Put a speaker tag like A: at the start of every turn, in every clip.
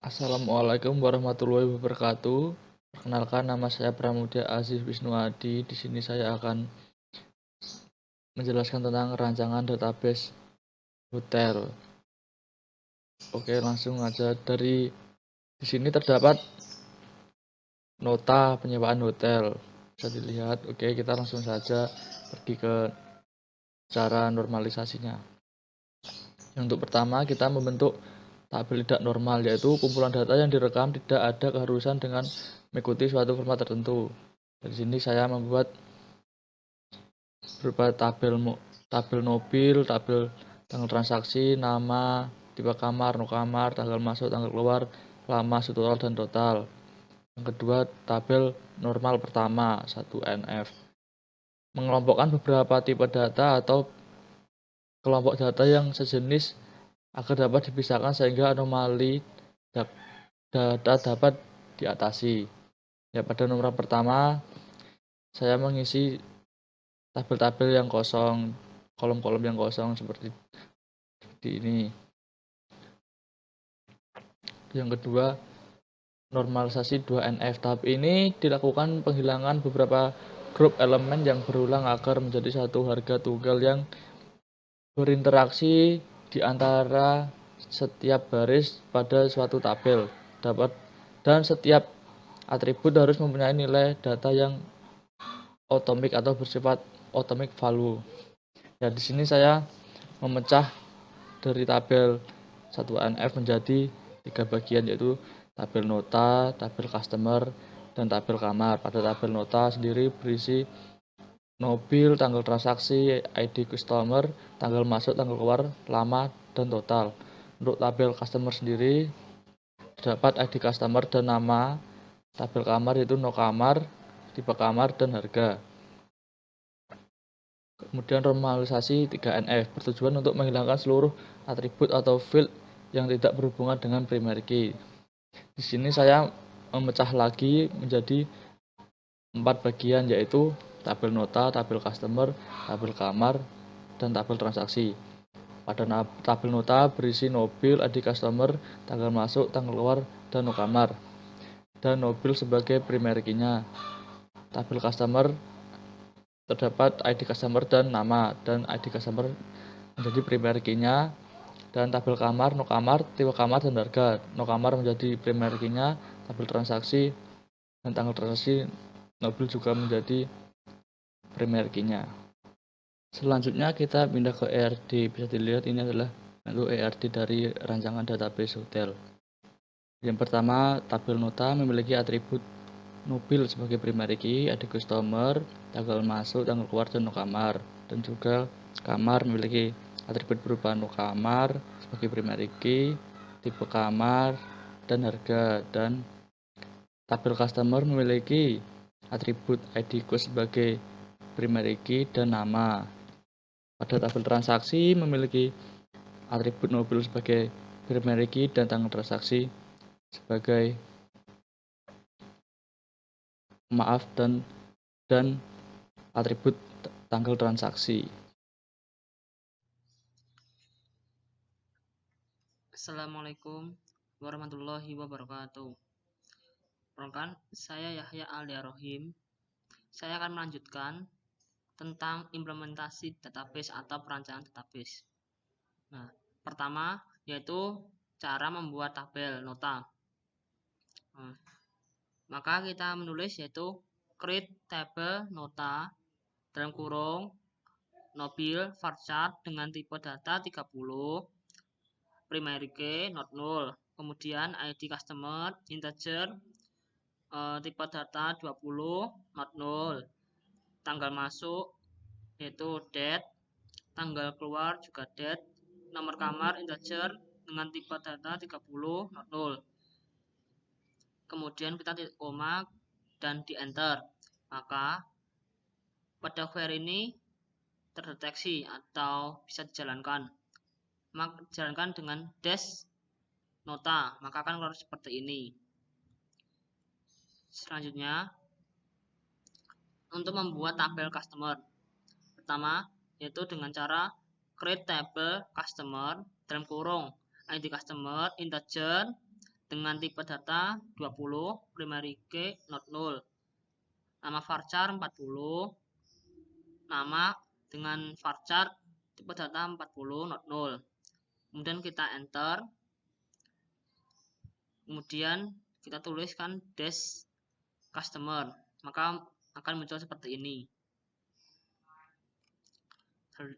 A: Assalamualaikum warahmatullahi wabarakatuh. Perkenalkan, nama saya Pramudia Aziz Wisnuadi. Di sini saya akan menjelaskan tentang rancangan database hotel. Oke, langsung aja. Di sini terdapat nota penyewaan hotel. Bisa dilihat. Oke, kita langsung saja pergi ke cara normalisasinya. Untuk pertama, kita membentuk tabel tidak normal, yaitu kumpulan data yang direkam tidak ada keharusan dengan mengikuti suatu format tertentu. Di sini saya membuat berupa tabel mobil, tabel tanggal transaksi, nama, tipe kamar, no kamar, tanggal masuk, tanggal keluar, lama, total, dan total. Yang kedua, tabel normal pertama 1NF mengelompokkan beberapa tipe data atau kelompok data yang sejenis agar dapat dipisahkan sehingga anomali data dapat diatasi. Ya, pada nomor pertama saya mengisi tabel-tabel yang kosong, kolom-kolom yang kosong seperti ini. Yang kedua, normalisasi 2NF. Tahap ini dilakukan penghilangan beberapa grup elemen yang berulang agar menjadi satu harga tunggal yang berinteraksi di antara setiap baris pada suatu tabel. Dan setiap atribut harus mempunyai nilai data yang atomik atau bersifat atomic value. Ya, di sini saya memecah dari tabel 1NF menjadi 3 bagian, yaitu tabel nota, tabel customer, dan tabel kamar. Pada tabel nota sendiri berisi mobil, tanggal transaksi, ID customer, tanggal masuk, tanggal keluar, lama, dan total. Untuk tabel customer sendiri terdapat ID customer dan nama. Tabel kamar itu no kamar, tipe kamar, dan harga. Kemudian normalisasi 3NF bertujuan untuk menghilangkan seluruh atribut atau field yang tidak berhubungan dengan primary key. Di sini saya memecah lagi menjadi 4 bagian, yaitu tabel nota, tabel customer, tabel kamar, dan tabel transaksi. Pada tabel nota berisi mobil, ID customer, tanggal masuk, tanggal keluar, dan no kamar, dan mobil sebagai primary key-nya. Tabel customer terdapat ID customer dan nama, dan ID customer menjadi primary key-nya. Dan tabel kamar, no kamar, tipe kamar, dan harga. No kamar menjadi primary key-nya, tabel transaksi dan tanggal transaksi mobil juga menjadi primary key-nya. Selanjutnya kita pindah ke ERD. Bisa dilihat ini adalah bentuk ERD dari rancangan database hotel. Yang pertama, tabel nota memiliki atribut mobil sebagai primary key, ID customer, tanggal masuk, tanggal keluar, dan no kamar. Dan juga kamar memiliki atribut berupa no kamar sebagai primary key, tipe kamar, dan harga. Dan tabel customer memiliki atribut ID code sebagai primary key dan nama. Pada tabel transaksi memiliki atribut mobil sebagai primary key dan tanggal transaksi sebagai dan atribut tanggal transaksi.
B: Assalamualaikum warahmatullahi wabarakatuh. Perkenalkan, saya Yahya Aldiarohim. Saya akan melanjutkan tentang implementasi database atau perancangan database. Nah, pertama yaitu cara membuat tabel nota. Maka kita menulis yaitu create table nota dalam kurung mobil varchar dengan tipe data 30, primary key not null, kemudian ID customer integer, tipe data 20 not null, tanggal masuk yaitu date, tanggal keluar juga date, nomor kamar integer dengan tipe data 30 not null. Kemudian kita titik koma dan di enter. Maka pada query ini terdeteksi atau bisa dijalankan. Maka dijalankan dengan dash nota, maka akan keluar seperti ini. Selanjutnya, untuk membuat tabel customer, pertama yaitu dengan cara create table customer dalam kurung ID customer integer dengan tipe data 20, primary key not null. Nama varchar 40, nama dengan varchar tipe data 40 not null. Kemudian kita enter. Kemudian kita tuliskan dash customer, maka akan muncul seperti ini.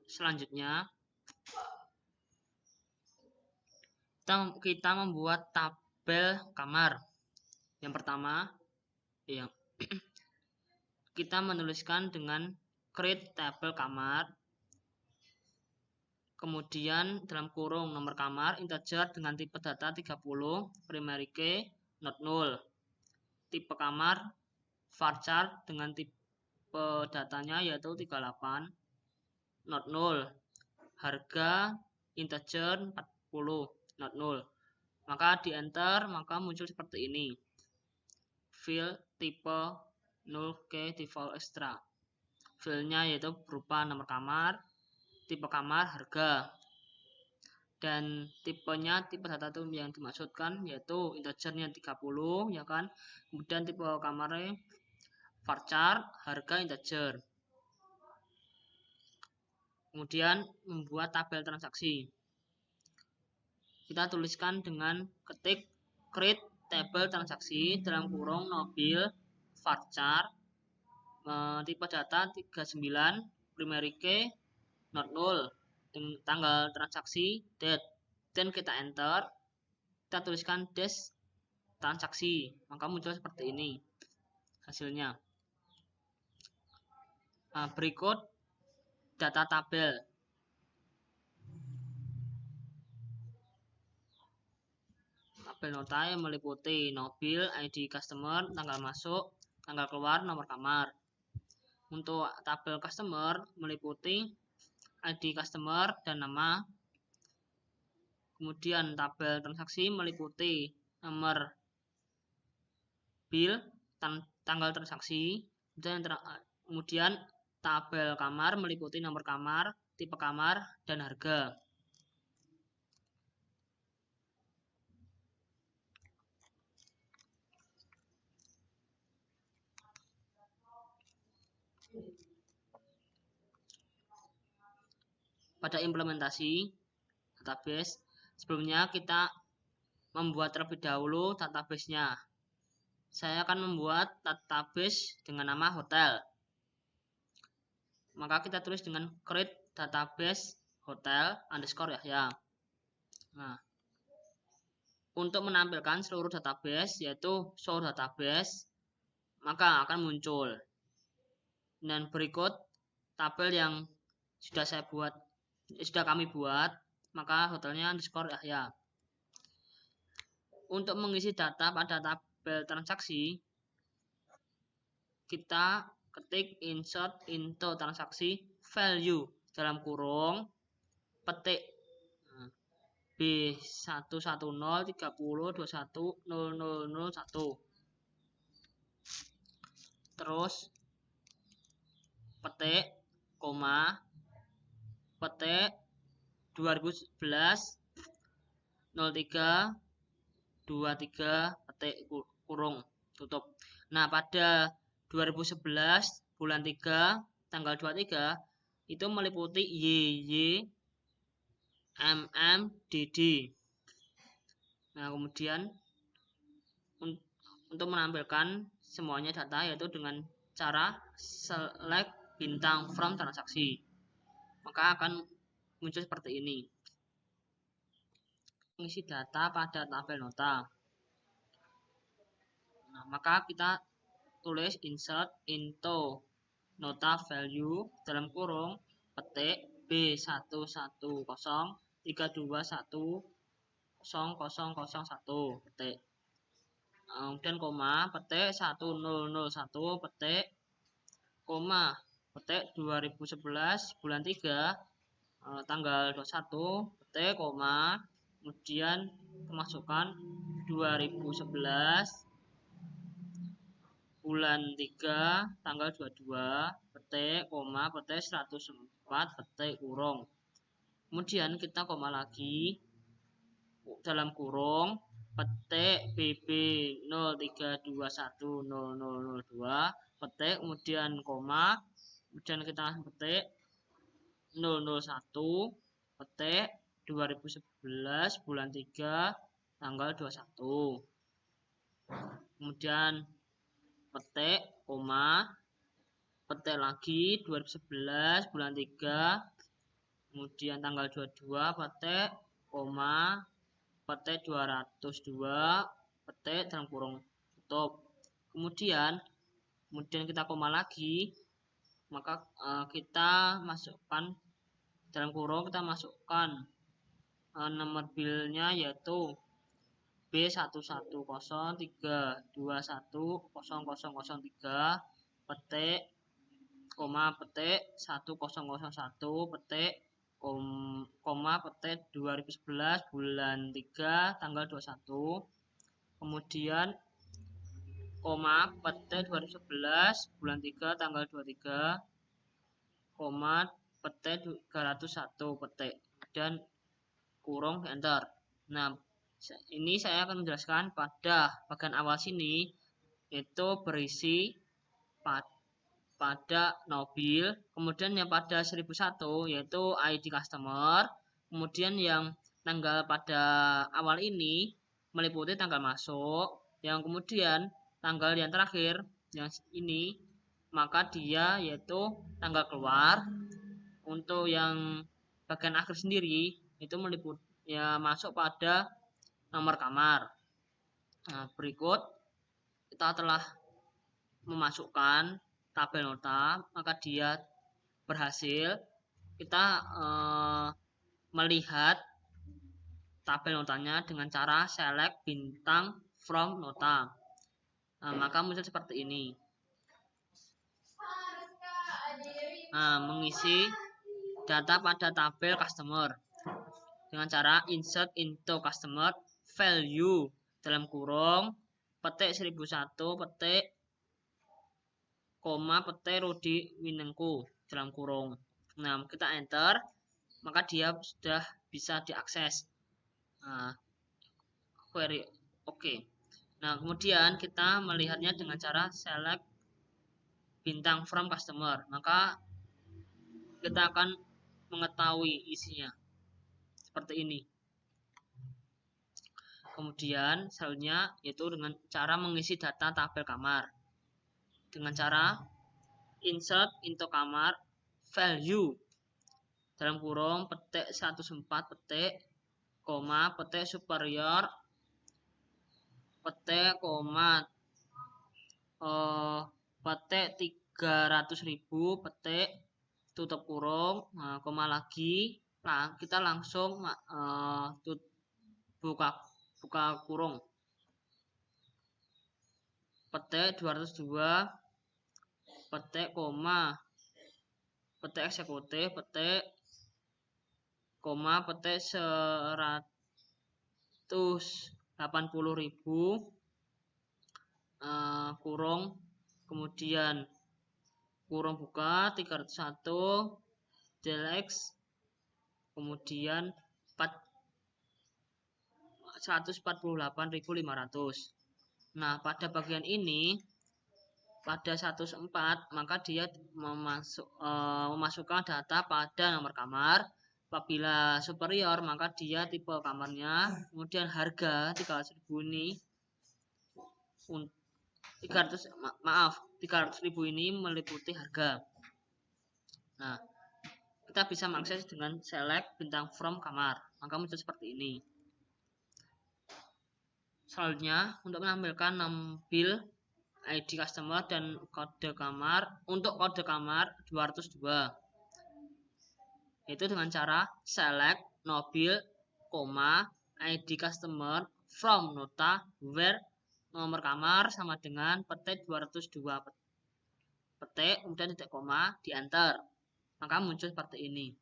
B: Selanjutnya kita membuat tabel kamar. Yang pertama, kita menuliskan dengan create tabel kamar, kemudian dalam kurung nomor kamar integer dengan tipe data 30, primary key not null, tipe kamar varchar dengan tipe datanya yaitu 38 not null, harga integer 40 not null. Maka di enter, maka muncul seperti ini. Fill tipe 0K default extra. Fillnya yaitu berupa nomor kamar, tipe kamar, harga. Dan tipenya, tipe data itu yang dimaksudkan yaitu integernya 30, ya kan. Kemudian tipe kamarnya varchar, harga integer. Kemudian membuat tabel transaksi. Kita tuliskan dengan ketik create tabel transaksi dalam kurung mobil varchar tipe data 39, primary key not null, tanggal transaksi date, dan kita enter. Kita tuliskan dash transaksi, maka muncul seperti ini hasilnya. Berikut data tabel. Tabel nota yang meliputi mobil, ID customer, tanggal masuk, tanggal keluar, nomor kamar. Untuk tabel customer meliputi ID customer dan nama. Kemudian tabel transaksi meliputi nomor bill, tanggal transaksi. Kemudian tabel kamar meliputi nomor kamar, tipe kamar, dan harga. Pada implementasi database, sebelumnya kita membuat terlebih dahulu database-nya. Saya akan membuat database dengan nama hotel. Maka kita tulis dengan create database hotel underscore Yahya. Nah, untuk menampilkan seluruh database yaitu show database, maka akan muncul. Dan berikut tabel yang sudah kami buat, maka hotelnya underscore Yahya. Untuk mengisi data pada tabel transaksi, kita ketik insert into transaksi value dalam kurung petik B11030210001. Terus petik koma petik 2011 03 23 petik kurung tutup. Nah, pada 2011 bulan 3 tanggal 23 itu meliputi YY MMDD. Nah, kemudian untuk menampilkan semuanya data yaitu dengan cara select bintang from transaksi, maka akan muncul seperti ini. Mengisi data pada tabel nota. Nah, maka kita tulis insert into nota value dalam kurung petik B11032100001 petik. Kemudian koma petik 1001 petik koma petik 2011 bulan 3 tanggal 21 petik koma, kemudian kemasukan 2011 bulan 3 tanggal 22 petik koma petik 104 petik kurung. Kemudian kita koma lagi dalam kurung petik BB 03210002 petik, kemudian koma, kemudian kita petik 001 petik 2011 bulan 3 tanggal 21, kemudian petik koma, petik lagi 2011 bulan 3, kemudian tanggal 22 petik koma, petik 202 petik dalam kurung tutup, kemudian kita koma lagi, maka kita masukkan dalam kurung, kita masukkan nomor bilnya yaitu B1103210003 petik koma petik 1001 petik koma petik 2011 bulan 3 tanggal 21, kemudian koma petik 2011 bulan 3 tanggal 23, koma petik 301 petik, dan kurung enter. Nah, ini saya akan menjelaskan pada bagian awal sini, itu berisi pada mobil, kemudian yang pada 1001 yaitu ID customer, kemudian yang tanggal pada awal ini meliputi tanggal masuk, yang kemudian tanggal yang terakhir yang ini maka dia yaitu tanggal keluar. Untuk yang bagian akhir sendiri itu meliput ya masuk pada nomor kamar. Nah, berikut kita telah memasukkan tabel nota, maka dia berhasil. Kita melihat tabel notanya dengan cara select bintang from nota. Nah, maka muncul seperti ini. Nah, mengisi data pada tabel customer dengan cara insert into customer value dalam kurung petik 1001 petik koma petik Rudi Winengku dalam kurung. Nah, kita enter, maka dia sudah bisa diakses. Nah, query oke. Nah, kemudian kita melihatnya dengan cara select bintang from customer, maka kita akan mengetahui isinya seperti ini. Kemudian selanjutnya yaitu dengan cara mengisi data tabel kamar dengan cara insert into kamar value dalam kurung petik 104 petik koma petik superior petik koma petik 300.000 petik tutup kurung, nah, koma lagi. Nah, kita langsung buka kurung petik 202 petik koma petik eksekutif petik koma petik 180.000 kurung, kemudian kurung buka 301 delx, kemudian 148.500. Nah, pada bagian ini pada 104 maka dia memasukkan data pada nomor kamar. Apabila superior maka dia tipe kamarnya, kemudian harga 300.000 ini 300.000 ini meliputi harga. Nah, kita bisa mengakses dengan select bintang from kamar, maka muncul seperti ini. Selanjutnya, untuk menampilkan nampil ID customer dan kode kamar, untuk kode kamar 202 itu dengan cara select mobil, ID customer from nota where nomor kamar sama dengan petik 202 petik, kemudian titik koma, di enter, maka muncul seperti ini.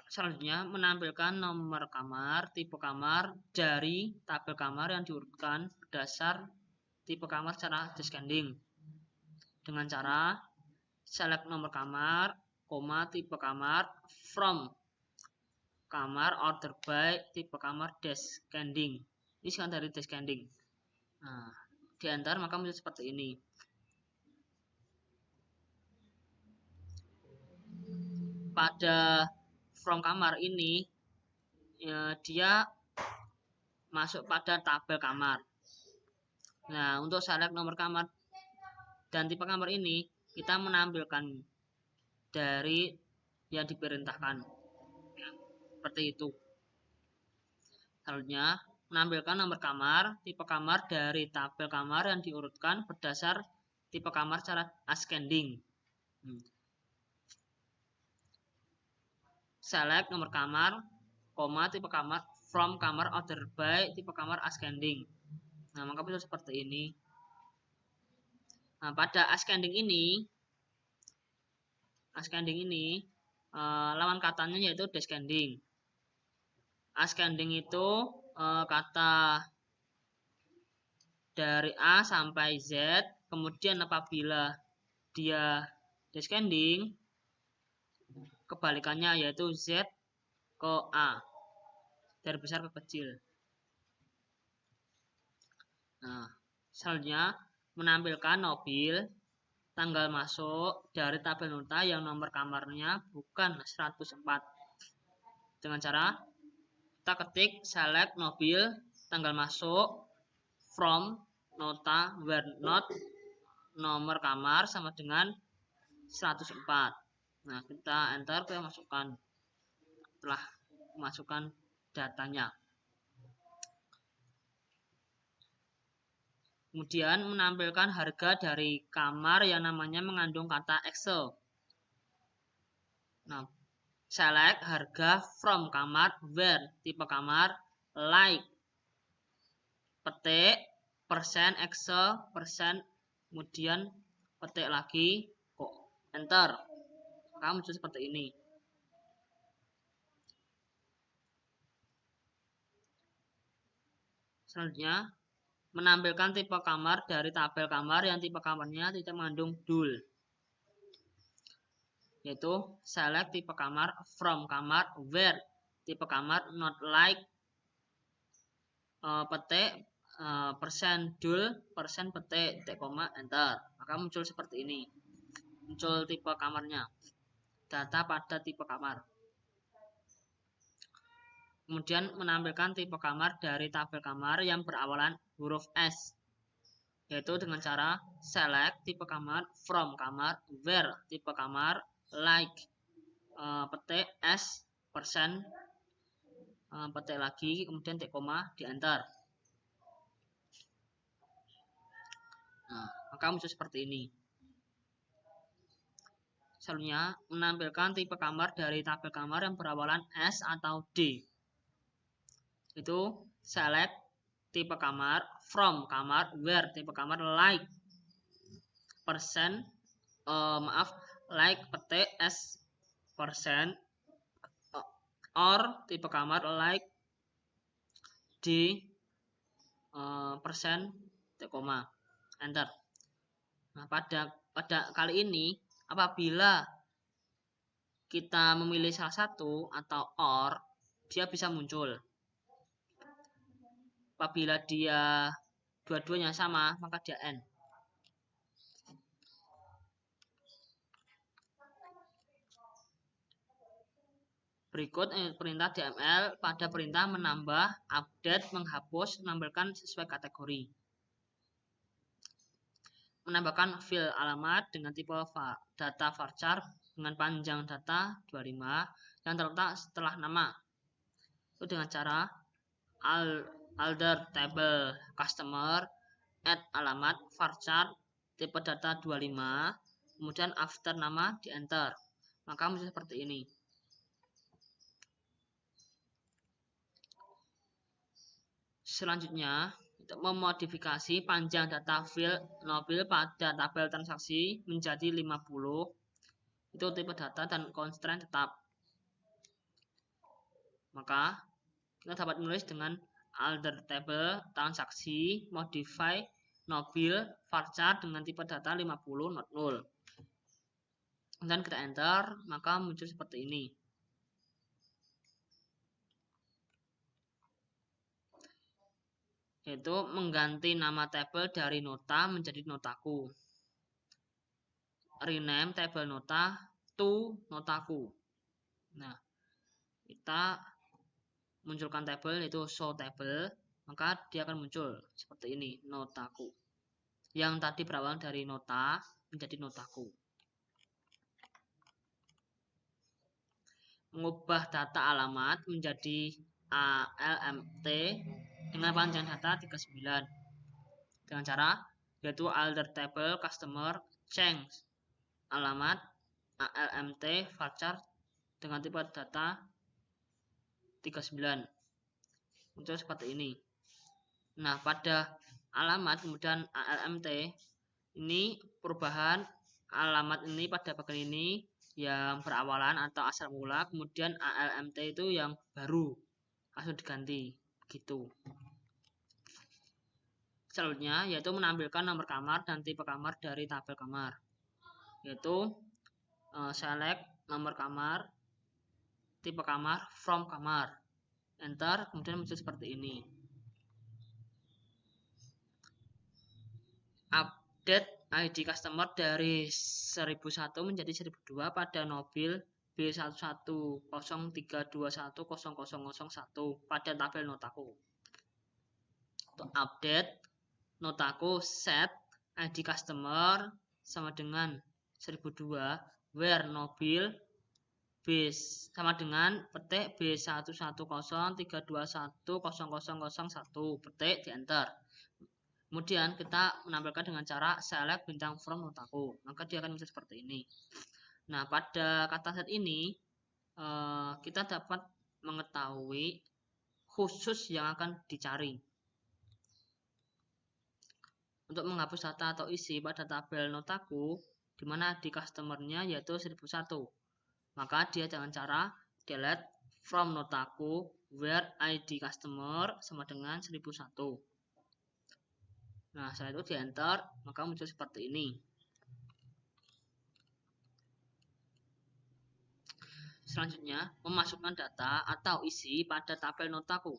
B: Selanjutnya menampilkan nomor kamar, tipe kamar dari tabel kamar yang diurutkan berdasar tipe kamar secara descending dengan cara select nomor kamar, tipe kamar from kamar order by tipe kamar descending. Ini sekarang dari descending. Nah, di enter maka muncul seperti ini. Pada from kamar ini dia masuk pada tabel kamar. Nah, untuk select nomor kamar dan tipe kamar ini kita menampilkan dari yang diperintahkan. Ya, seperti itu. Selanjutnya, menampilkan nomor kamar, tipe kamar dari tabel kamar yang diurutkan berdasar tipe kamar secara ascending. Select nomor kamar, tipe kamar from kamar order by tipe kamar ascending. Nah, maka bisa seperti ini. Nah, pada ascending ini lawan katanya yaitu descending. Ascending itu kata dari A sampai Z, kemudian apabila dia descending, kebalikannya yaitu Z ke A, dari besar ke kecil. Nah, selanjutnya menampilkan nobil tanggal masuk dari tabel nota yang nomor kamarnya bukan 104. Dengan cara kita ketik select nobil tanggal masuk from nota where not nomor kamar sama dengan 104. Nah, kita enter, kita masukkan. Telah masukkan datanya. Kemudian menampilkan harga dari kamar yang namanya mengandung kata Excel. Nah, select harga from kamar where tipe kamar like, petik persen Excel persen, kemudian petik lagi kok enter. Maka muncul seperti ini. Selanjutnya menampilkan tipe kamar dari tabel kamar yang tipe kamarnya tidak mengandung DUL, yaitu select tipe kamar from kamar where tipe kamar not like, petik persen DUL persen petik titik koma enter. Maka muncul seperti ini, muncul tipe kamarnya, data pada tipe kamar. Kemudian menampilkan tipe kamar dari tabel kamar yang berawalan huruf S, yaitu dengan cara select tipe kamar from kamar where tipe kamar like, petik S persen, petik lagi kemudian titik koma di enter. Nah, maka muncul seperti ini. Selanjutnya menampilkan tipe kamar dari tabel kamar yang berawalan S atau D, itu select tipe kamar from kamar where tipe kamar like persen, like petik S persen, or tipe kamar like D persen titik koma enter. Nah, pada kali ini apabila kita memilih salah satu atau or, dia bisa muncul. Apabila dia dua-duanya sama, maka dia N. Berikut perintah DML pada perintah menambah, update, menghapus, menampilkan sesuai kategori. Menambahkan field alamat dengan tipe data varchar dengan panjang data 25 yang terletak setelah nama. Itu dengan cara alter table customer add alamat varchar tipe data 25, kemudian after nama di enter. Maka muncul seperti ini. Selanjutnya, untuk memodifikasi panjang data field nobil pada tabel transaksi menjadi 50, itu tipe data dan constraint tetap. Maka kita dapat menulis dengan alter table transaksi modify nobil varchar dengan tipe data 50 not null. Dan kita enter, maka muncul seperti ini. yaitu mengganti nama tabel dari nota menjadi notaku. Rename table nota to notaku. Nah, kita munculkan tabel yaitu show table, maka dia akan muncul seperti ini, notaku. Yang tadi berawal dari nota menjadi notaku. Mengubah data alamat menjadi ALMT dengan panjang data 39 dengan cara yaitu alter table customer change alamat ALMT varchar dengan tipe data 39 muncul seperti ini. Nah, pada alamat kemudian ALMT ini perubahan alamat ini pada bagian ini yang berawalan atau asal mula, kemudian ALMT itu yang baru langsung diganti gitu. Selanjutnya yaitu menampilkan nomor kamar dan tipe kamar dari tabel kamar, yaitu select nomor kamar, tipe kamar, from kamar, enter, kemudian muncul seperti ini. Update ID customer dari 1001 menjadi 1002 pada mobil B1103210001 pada tabel notaku. Untuk update notaku set ID customer sama dengan 1002 where mobil B sama dengan petik B1103210001 petik di enter. Kemudian kita menampilkan dengan cara select bintang from notaku, maka dia akan muncul seperti ini. Nah, pada kata set ini kita dapat mengetahui khusus yang akan dicari. Untuk menghapus data atau isi pada tabel notaku, di mana di customernya yaitu 1001, maka dia dengan cara delete from notaku where ID customer sama dengan 1001. Nah, setelah itu di enter, maka muncul seperti ini. Selanjutnya, memasukkan data atau isi pada tabel notaku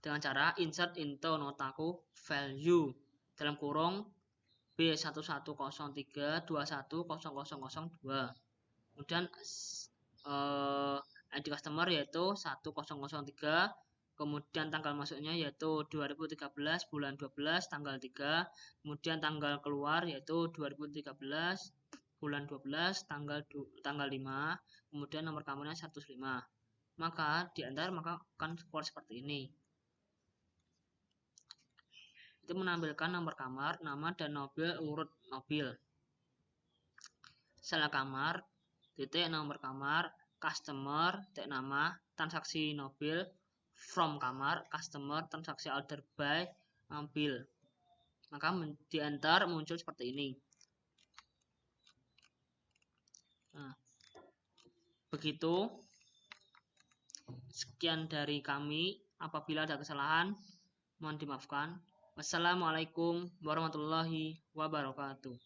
B: dengan cara insert into notaku value dalam kurung B1103210002. Kemudian ID customer yaitu 1003, kemudian tanggal masuknya yaitu 2013 bulan 12 tanggal 3, kemudian tanggal keluar yaitu 2013 bulan 12 tanggal 5, kemudian nomor kamarnya 105. Maka di enter maka akan keluar seperti ini. Itu menampilkan nomor kamar, nama dan mobil urut mobil. Salah kamar, titik nomor kamar, customer, titik nama, transaksi mobil, from kamar, customer, transaksi order by, mobil. Maka di enter muncul seperti ini. Nah, begitu. Sekian dari kami. Apabila ada kesalahan, mohon dimaafkan. Wassalamualaikum warahmatullahi wabarakatuh.